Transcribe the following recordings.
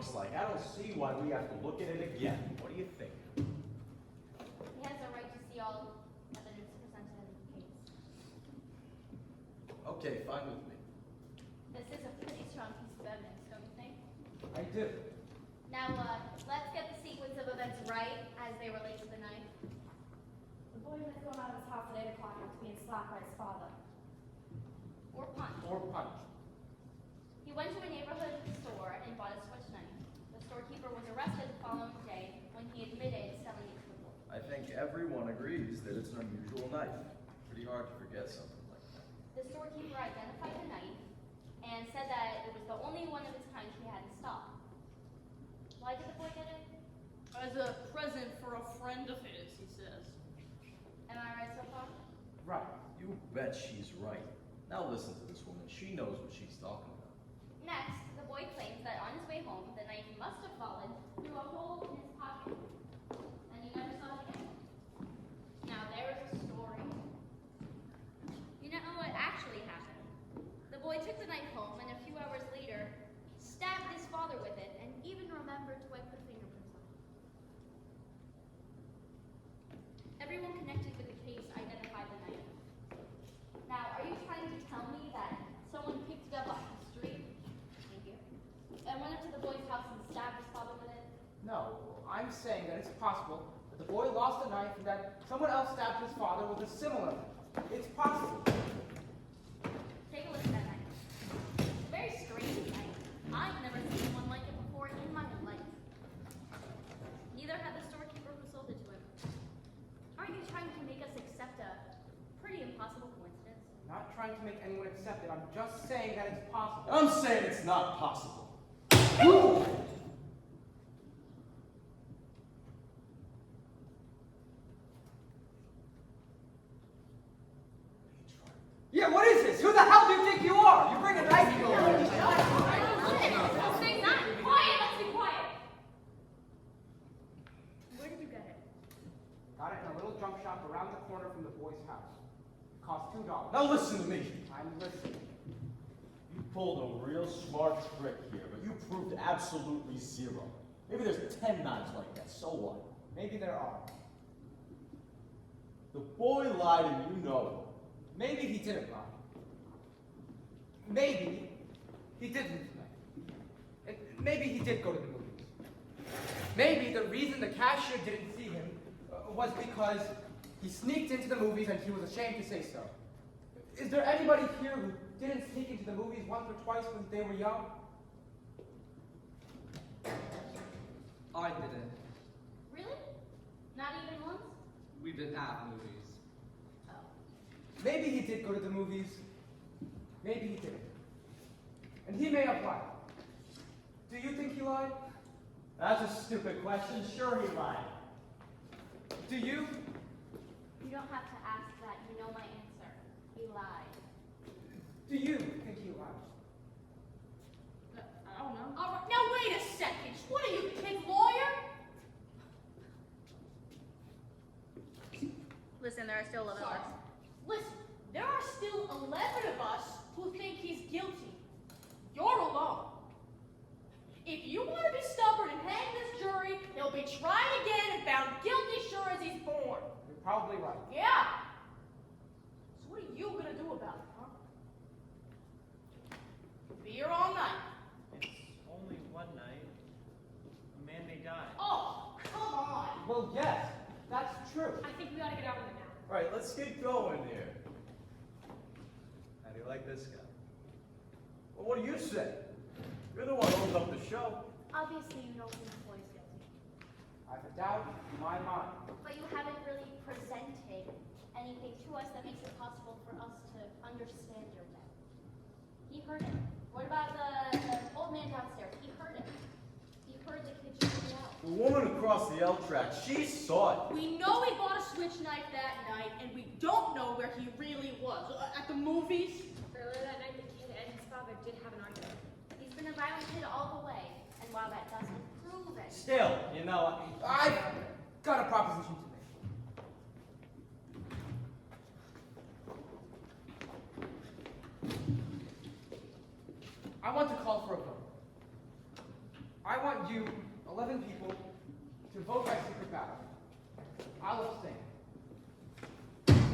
looks like. I don't see why we have to look at it again. What do you think? He has a right to see all evidence presented in the case. Okay, fine with me. This is a pretty strong piece of evidence, don't you think? I do. Now, let's get the sequence of events right as they relate to the knife. The boy was thrown out of his house at 8 o'clock after being slapped by his father. Or punched. Or punched. He went to a neighborhood store and bought a Swiss knife. The storekeeper was arrested the following day when he admitted selling it to the boy. I think everyone agrees that it's an unusual knife. Pretty hard to forget something like that. The storekeeper identified the knife and said that it was the only one of its kind he had in stock. Why did the boy get it? As a present for a friend of his, he says. Am I right so far? Right. You bet she's right. Now listen to this woman. She knows what she's talking about. Next, the boy claims that on his way home, the knife must have fallen through a hole in his pocket, and he never saw it again. Now there's a story. You know what actually happened? The boy took the knife home, and a few hours later, stabbed his father with it, and even remembered to wipe the fingerprints off. Everyone connected with the case identified the knife. Now, are you trying to tell me that someone picked it up off the street? Thank you. And went up to the boy's house and stabbed his father with it? No, I'm saying that it's possible that the boy lost a knife and that someone else stabbed his father with a similar knife. It's possible. Take a look at that knife. It's a very strange knife. I've never seen one like it before in my life. Neither had the storekeeper who sold it to him. Aren't you trying to make us accept a pretty impossible coincidence? I'm not trying to make anyone accept it. I'm just saying that it's possible. I'm saying it's not possible. Yeah, what is this? Who the hell do you think you are? You bring a knife here. Let's stay not quiet. Let's be quiet. Where did you get it? Got it in a little junk shop around the corner from the boy's house. It cost $2. Now listen to me. I'm listening. You pulled a real smart trick here, but you proved absolutely zero. Maybe there's 10 knives like that, so what? Maybe there are. The boy lied and you know it. Maybe he didn't lie. Maybe he did lose the knife. Maybe he did go to the movies. Maybe the reason the cashier didn't see him was because he sneaked into the movies and he was ashamed to say so. Is there anybody here who didn't sneak into the movies once or twice when they were young? I didn't. Really? Not even once? We didn't have movies. Oh. Maybe he did go to the movies. Maybe he didn't. And he may have lied. Do you think he lied? That's a stupid question. Sure he lied. Do you? You don't have to ask that. You know my answer. He lied. Do you think he lied? I don't know. All right, now wait a second. What are you, kid lawyer? Listen, there are still 11 Sorry. Listen, there are still 11 of us who think he's guilty. You're alone. If you want to be stubborn and hang this jury, he'll be tried again and found guilty sure as he's born. You're probably right. Yeah. So what are you gonna do about it, huh? Be here all night. It's only one night. A man may die. Oh, come on. Well, yes, that's true. I think we ought to get out of it now. All right, let's get going here. How do you like this guy? Well, what do you say? You're the one who opened up the show. Obviously, you don't think the boy's guilty. I have a doubt in my mind. But you haven't really presented anything to us that makes it possible for us to understand your death. He heard it. What about the old man downstairs? He heard it. He heard the kid shouting out. The woman across the L track, she saw it. We know he bought a switch knife that night, and we don't know where he really was. At the movies? Earlier that night, the kid and his father did have an argument. He's been a violent kid all the way, and while that doesn't prove it, Still, you know, I've got a proposition to make. I want to call for a vote. I want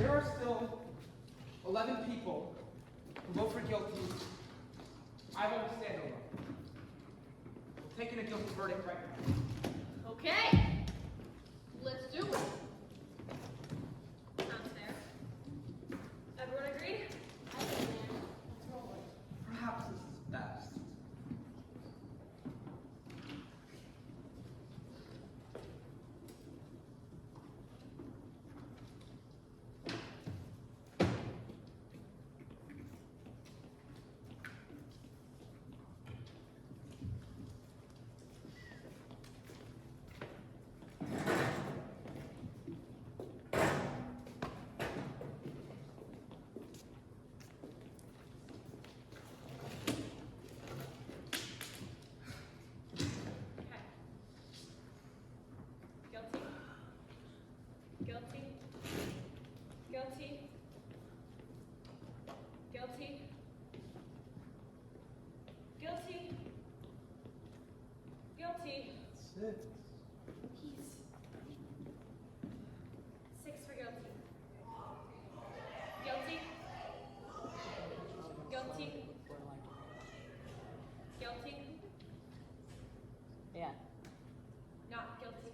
there are still 11 people who vote for guilty, I won't stand alone. We're taking a guilty verdict right now. Okay. Let's do it. Sounds fair. Everyone agreed? I think, man. Let's roll it. Perhaps this is best. Okay. Guilty. Guilty. Guilty. Guilty. Guilty. Guilty. He's 6 for guilty. Guilty. Guilty. Guilty. Yeah, Not guilty.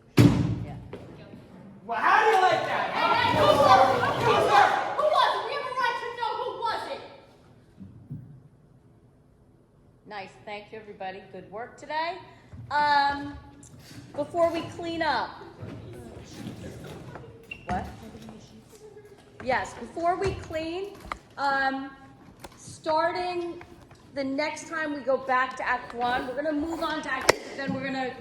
yeah. Guilty. Well, how do you like that? Hey, who was it? Who was it? We have a right to know who was it. Nice, thank you, everybody. Good work today. Before we clean up. What? Yes, before we clean, starting the next time we go back to Act 1, we're gonna move on to Act 2, then we're gonna